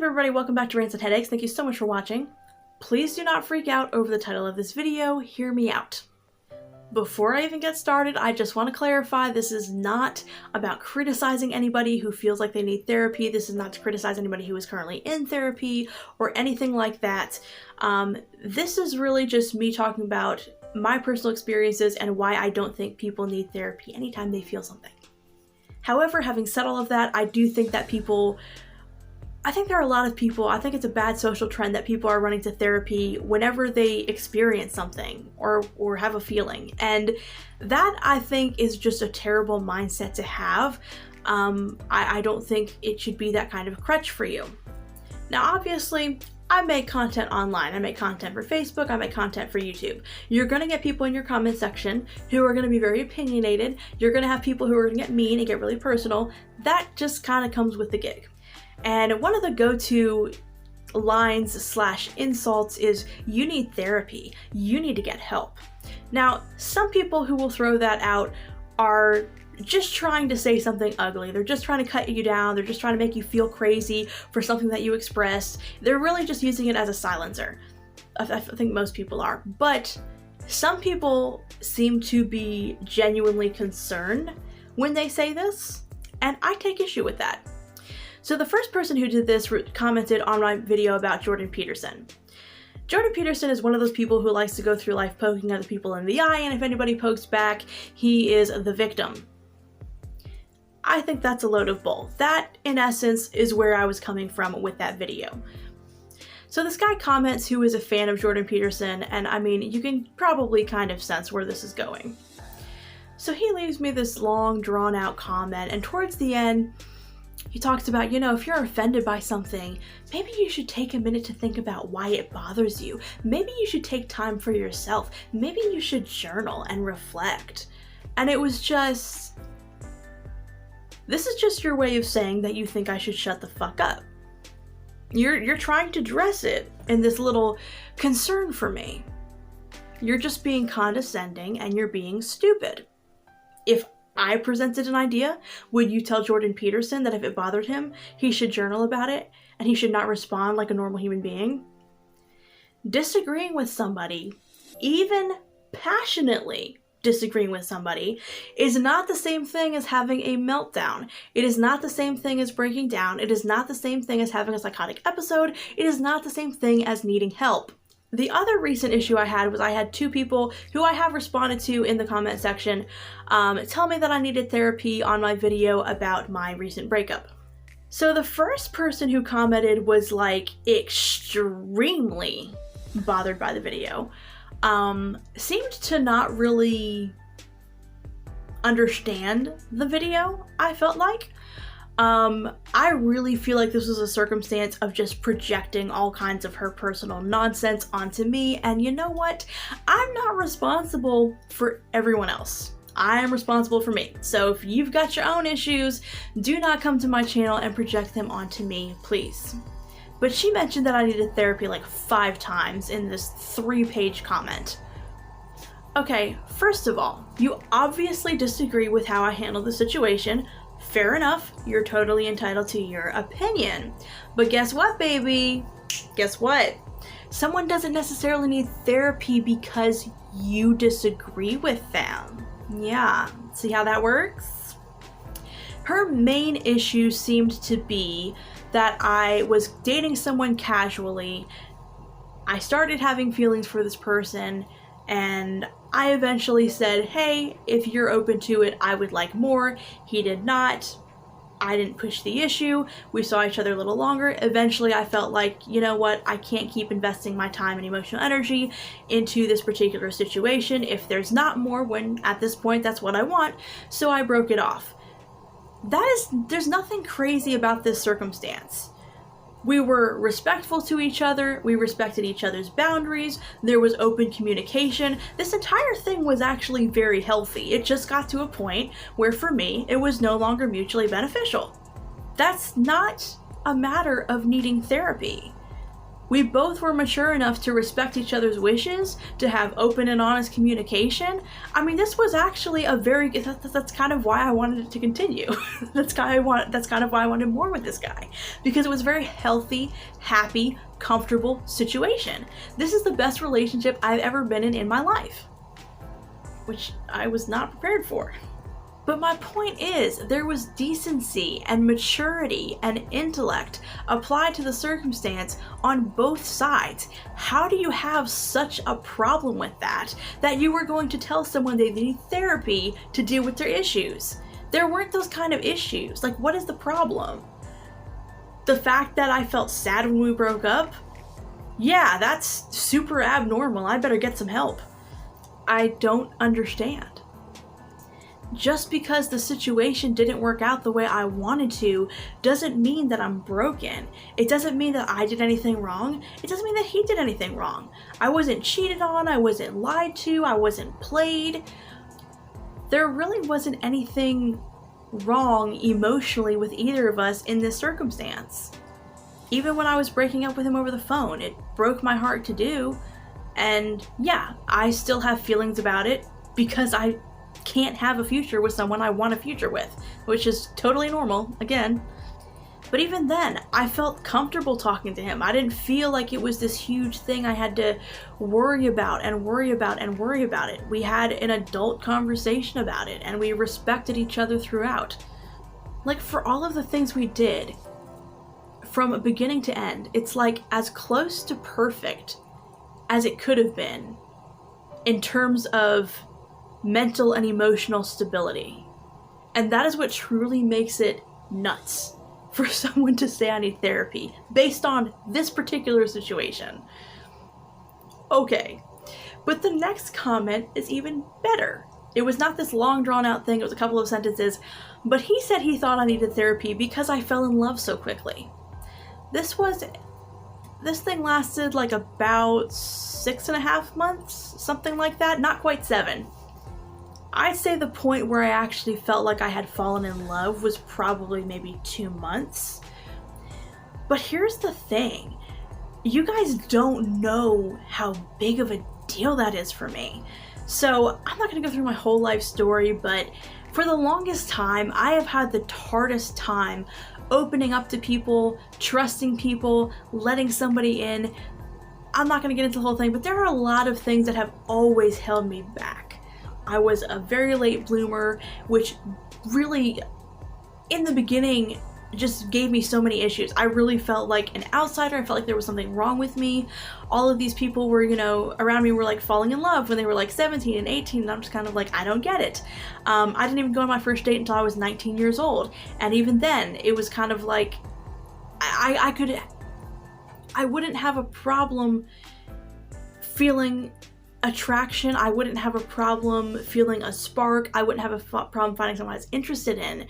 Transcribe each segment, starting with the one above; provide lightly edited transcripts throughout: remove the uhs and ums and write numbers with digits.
everybody? Welcome back to Rants and Headaches. Thank you so much for watching. Please do not freak out over the title of this video. Hear me out. Before I even get started, I just want to clarify this is not about criticizing anybody who feels like they need therapy. This is not to criticize anybody who is currently in therapy or anything like that. This is really just me talking about my personal experiences and why I don't think people need therapy anytime they feel something. However, having said all of that, I do think that I think there are a lot of people, I think it's a bad social trend that people are running to therapy whenever they experience something or have a feeling. And that, I think, is just a terrible mindset to have. I don't think it should be that kind of crutch for you. Now, obviously, I make content online. I make content for Facebook. I make content for YouTube. You're going to get people in your comment section who are going to be very opinionated. You're going to have people who are going to get mean and get really personal. That just kind of comes with the gig. And one of the go-to lines / insults is, you need therapy, you need to get help. Now, some people who will throw that out are just trying to say something ugly. They're just trying to cut you down. They're just trying to make you feel crazy for something that you expressed. They're really just using it as a silencer. I think most people are. But some people seem to be genuinely concerned when they say this, and I take issue with that. So the first person who did this commented on my video about Jordan Peterson. Jordan Peterson is one of those people who likes to go through life poking other people in the eye, and if anybody pokes back, he is the victim. I think that's a load of bull. That, in essence, is where I was coming from with that video. So this guy comments who is a fan of Jordan Peterson, and I mean, you can probably kind of sense where this is going. So he leaves me this long, drawn-out comment, and towards the end, he talks about, if you're offended by something, maybe you should take a minute to think about why it bothers you. Maybe you should take time for yourself. Maybe you should journal and reflect. And it was just, this is just your way of saying that you think I should shut the fuck up. You're trying to dress it in this little concern for me. You're just being condescending and you're being stupid. If I presented an idea, would you tell Jordan Peterson that if it bothered him, he should journal about it and he should not respond like a normal human being? Disagreeing with somebody, even passionately disagreeing with somebody, is not the same thing as having a meltdown. It is not the same thing as breaking down. It is not the same thing as having a psychotic episode. It is not the same thing as needing help. The other recent issue I had was I had two people who I have responded to in the comment section tell me that I needed therapy on my video about my recent breakup. So the first person who commented was like extremely bothered by the video. Seemed to not really understand the video, I felt like. I really feel like this was a circumstance of just projecting all kinds of her personal nonsense onto me, and you know what? I'm not responsible for everyone else. I am responsible for me. So if you've got your own issues, do not come to my channel and project them onto me, please. But she mentioned that I needed therapy like 5 times in this 3-page comment. Okay, first of all, you obviously disagree with how I handled the situation. Fair enough, you're totally entitled to your opinion. But guess what, baby? Guess what? Someone doesn't necessarily need therapy because you disagree with them. Yeah, see how that works? Her main issue seemed to be that I was dating someone casually. I started having feelings for this person, and I eventually said, hey, if you're open to it, I would like more. He did not. I didn't push the issue. We saw each other a little longer. Eventually, I felt like, you know what? I can't keep investing my time and emotional energy into this particular situation if there's not more, when at this point, that's what I want. So I broke it off. There's nothing crazy about this circumstance. We were respectful to each other, we respected each other's boundaries, there was open communication. This entire thing was actually very healthy. It just got to a point where, for me, it was no longer mutually beneficial. That's not a matter of needing therapy. We both were mature enough to respect each other's wishes, to have open and honest communication. I mean, this was actually a very, that's kind of why I wanted it to continue. That's kind of why I wanted more with this guy, because it was a very healthy, happy, comfortable situation. This is the best relationship I've ever been in my life, which I was not prepared for. But my point is, there was decency and maturity and intellect applied to the circumstance on both sides. How do you have such a problem with that you were going to tell someone they need therapy to deal with their issues? There weren't those kind of issues. Like, what is the problem? The fact that I felt sad when we broke up? Yeah, that's super abnormal. I better get some help. I don't understand. Just because the situation didn't work out the way I wanted to doesn't mean that I'm broken. It doesn't mean that I did anything wrong. It doesn't mean that he did anything wrong. I wasn't cheated on, I wasn't lied to, I wasn't played. There really wasn't anything wrong emotionally with either of us in this circumstance. Even when I was breaking up with him over the phone, it broke my heart to do. And yeah, I still have feelings about it because I can't have a future with someone I want a future with, which is totally normal, again. But even then, I felt comfortable talking to him. I didn't feel like it was this huge thing I had to worry about and worry about and worry about it. We had an adult conversation about it, and we respected each other throughout. Like, for all of the things we did, from beginning to end, it's like as close to perfect as it could have been in terms of mental and emotional stability. And that is what truly makes it nuts for someone to say I need therapy based on this particular situation. Okay, but the next comment is even better. It was not this long drawn out thing, it was a couple of sentences, but he said he thought I needed therapy because I fell in love so quickly. This thing lasted like about 6.5 months, something like that, not quite 7. I'd say the point where I actually felt like I had fallen in love was probably maybe 2 months. But here's the thing. You guys don't know how big of a deal that is for me. So I'm not going to go through my whole life story, but for the longest time, I have had the hardest time opening up to people, trusting people, letting somebody in. I'm not going to get into the whole thing, but there are a lot of things that have always held me back. I was a very late bloomer, which really, in the beginning, just gave me so many issues. I really felt like an outsider. I felt like there was something wrong with me. All of these people were, around me were like falling in love when they were like 17 and 18, and I'm just kind of like, I don't get it. I didn't even go on my first date until I was 19 years old. And even then, it was kind of like, I wouldn't have a problem feeling attraction. I wouldn't have a problem feeling a spark. I wouldn't have a problem finding someone I was interested in.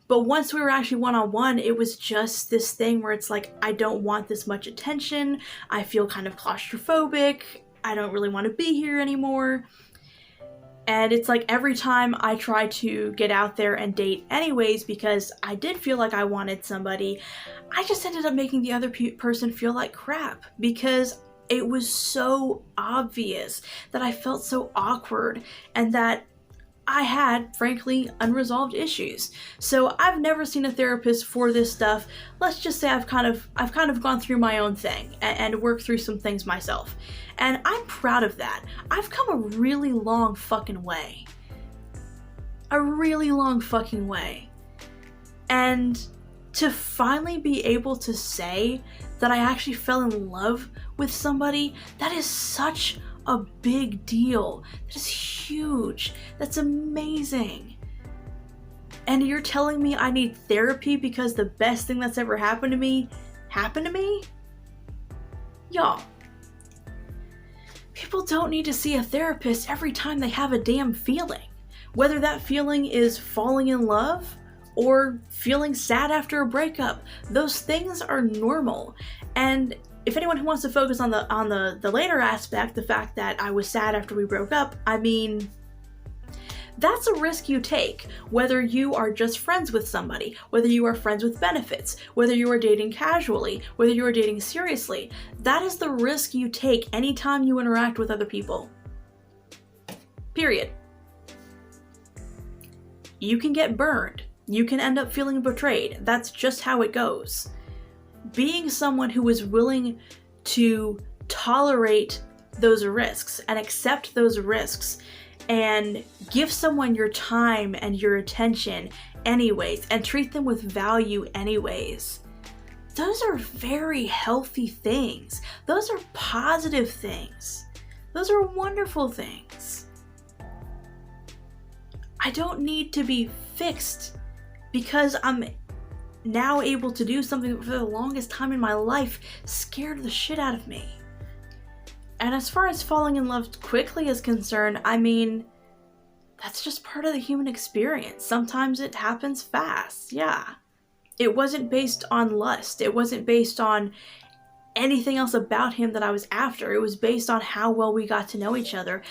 But once we were actually one-on-one, it was just this thing where it's like, I don't want this much attention. I feel kind of claustrophobic. I don't really want to be here anymore. And it's like every time I try to get out there and date anyways, because I did feel like I wanted somebody, I just ended up making the other person feel like crap, because it was so obvious that I felt so awkward and that I had, frankly, unresolved issues. So I've never seen a therapist for this stuff. Let's just say I've kind of gone through my own thing and worked through some things myself. And I'm proud of that. I've come a really long fucking way. A really long fucking way. And to finally be able to say that I actually fell in love with somebody, that is such a big deal. That is huge. That's amazing. And you're telling me I need therapy because the best thing that's ever happened to me? Y'all, people don't need to see a therapist every time they have a damn feeling. Whether that feeling is falling in love or feeling sad after a breakup, those things are normal. And if anyone who wants to focus on the later aspect, the fact that I was sad after we broke up, I mean, That's a risk you take, whether you are just friends with somebody, whether you are friends with benefits, whether you are dating casually, whether you are dating seriously. That is the risk you take anytime you interact with other people. Period. You can get burned. You can end up feeling betrayed. That's just how it goes. Being someone who is willing to tolerate those risks and accept those risks and give someone your time and your attention anyways and treat them with value anyways. Those are very healthy things. Those are positive things. Those are wonderful things. I don't need to be fixed because I'm now able to do something that for the longest time in my life scared the shit out of me. And as far as falling in love quickly is concerned, I mean, that's just part of the human experience. Sometimes it happens fast, yeah. It wasn't based on lust. It wasn't based on anything else about him that I was after. It was based on how well we got to know each other.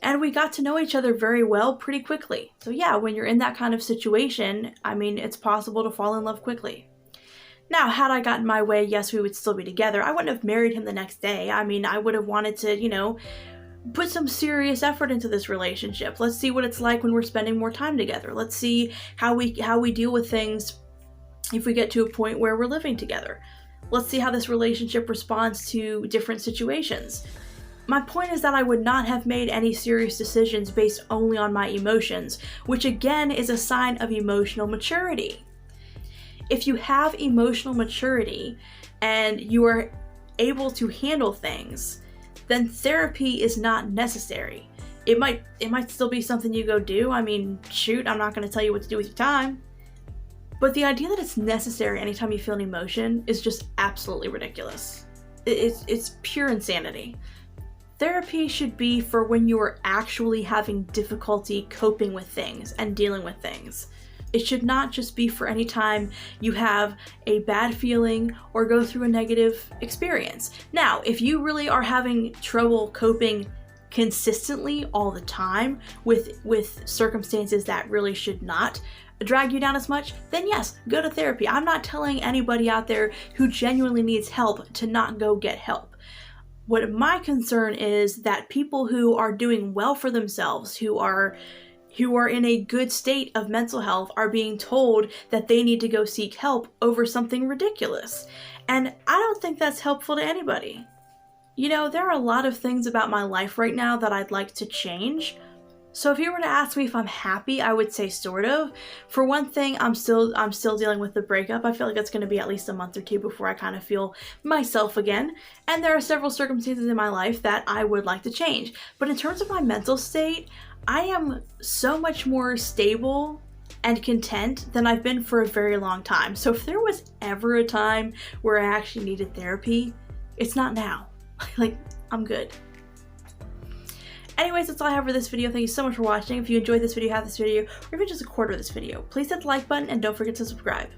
And we got to know each other very well pretty quickly. So yeah, when you're in that kind of situation, I mean, it's possible to fall in love quickly. Now, had I gotten my way, yes, we would still be together. I wouldn't have married him the next day. I mean, I would have wanted to, put some serious effort into this relationship. Let's see what it's like when we're spending more time together. Let's see how we deal with things if we get to a point where we're living together. Let's see how this relationship responds to different situations. My point is that I would not have made any serious decisions based only on my emotions, which again is a sign of emotional maturity. If you have emotional maturity and you are able to handle things, then therapy is not necessary. It might still be something you go do. I mean, shoot, I'm not going to tell you what to do with your time. But the idea that it's necessary anytime you feel an emotion is just absolutely ridiculous. It's pure insanity. Therapy should be for when you are actually having difficulty coping with things and dealing with things. It should not just be for any time you have a bad feeling or go through a negative experience. Now, if you really are having trouble coping consistently all the time with circumstances that really should not drag you down as much, then yes, go to therapy. I'm not telling anybody out there who genuinely needs help to not go get help. What my concern is that people who are doing well for themselves, who are in a good state of mental health, are being told that they need to go seek help over something ridiculous. And I don't think that's helpful to anybody. There are a lot of things about my life right now that I'd like to change. So if you were to ask me if I'm happy, I would say sort of. For one thing, I'm still dealing with the breakup. I feel like it's going to be at least a month or two before I kind of feel myself again. And there are several circumstances in my life that I would like to change. But in terms of my mental state, I am so much more stable and content than I've been for a very long time. So if there was ever a time where I actually needed therapy, it's not now. I'm good. Anyways, that's all I have for this video. Thank you so much for watching. If you enjoyed this video, have this video, or even just a quarter of this video, please hit the like button and don't forget to subscribe.